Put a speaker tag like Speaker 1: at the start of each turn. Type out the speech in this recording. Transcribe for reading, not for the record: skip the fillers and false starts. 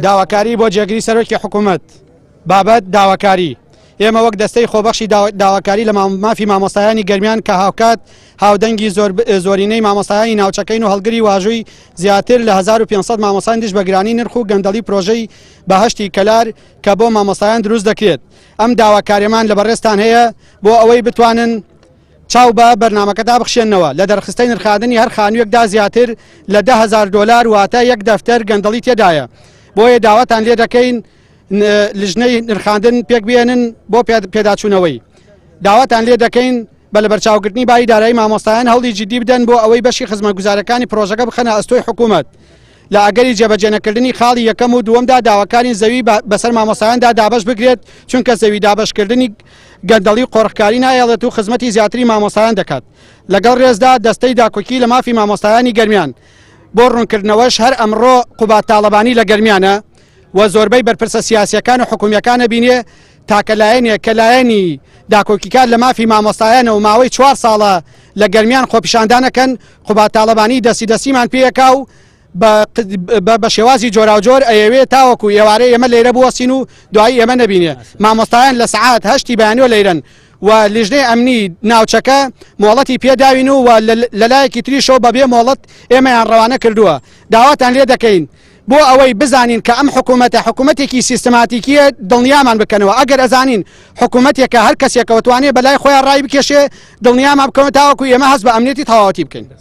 Speaker 1: داواکاری بۆ جێگیری سەرۆکی حکوومەت بابەت داواکاری ئێمە وەک دەستەی خۆبەخشی داواکاری لە مافی مامۆستایانی گەرمیان کە هاوکات هاودەنگی زۆرینەی مامۆستایانی ناوچەکەین و هەڵگری واژووی زیاتر لە 1500 مامۆستایان دش بە گرانی نرخ و گەندەڵی پرۆژەی بەهشتی کەلار کە بۆ مامۆستایان دروست دەکرێت. ئەم داواکاریمان لە بەڕێستان هەیە بۆ ئەوەی بتوانن چاو بە بەرنامەکەدا بخشێنەوە لە دەرخستەی نرخاندنی هەر خانوویەکدا زیاتر لە $10,000 واتە یەک دەفتەر گەندەڵی تێدایە. بۆیە داواتان لێ دەکەین لژنەی نرخاندن پێک بێنن بۆ پێداچوونەوەی. داواتان لێ دەکەین بە لە بەرچاوگرتنی بای دارایی مامۆستایان هەڵی جدی بدەن بۆ ئەوەی بەشی خزمەتگوزارەکانی پرۆژەکە بخەنە ئەستۆی حکوومەت. لە ئەگەری جێبەجێنەکردنی خاڵی یەکەم و دووەمدا داواکانی زەوی بەسەر مامۆستایاندا دابش بکرێت چونکە زەوی دابشکردنی گەندەڵی قۆڕخکاری نایەڵێت و خزمەتی زیاتری مامۆستایان دەکات. لەگەڵ ڕێزدا دەستەی داکۆکی لە مافی مامۆستایانی گەرمیان بۆ ڕوونکردنەوەش هەر ئەمڕۆ قوبات تاڵەبانی لە گەرمیانە و زۆربەی بەرپرسە سیاسیەکان و حکوومیەکانە بینێ تاکە لایەنێ کە لایەنی داکۆکیکار لە مافی مامۆستایانە و ماوەی 4 ساڵە لە گەرمیان خۆپیشاندانەکەن قوبات تاڵەبانی دەستیمان پێیەکا و بە شێوازی جۆراوجۆر ئەیەوێ تاوەکو ئێوارەی ئێمە لێرە بوەستین و دوایی ئێمە نەبینێ. مامۆستایان لە سەعات 8 بەیانیۆ لەیرن و لیژنەی ئەمنی ناوچەکە مۆڵەتی پێداوین و لەلایەکی تریشەوە بەبێ مۆڵەت ئێمەیان ڕەوانە کردووە. داواتان لێ دەکەین بۆ ئەوەی بزانین کە ئەم حکوومەتێکی سیستماتیکیە دڵنیامان بکەنەوە. ئەگەر ئەزانین حکوومەتێکە هەر کەسێکەوە توانێت بەلای خۆیان ڕای بکێشێ دڵنیامان بکەوە تاوەکو ئێمە هەست بە ئەمنیەتی تەواوەتی بکەین.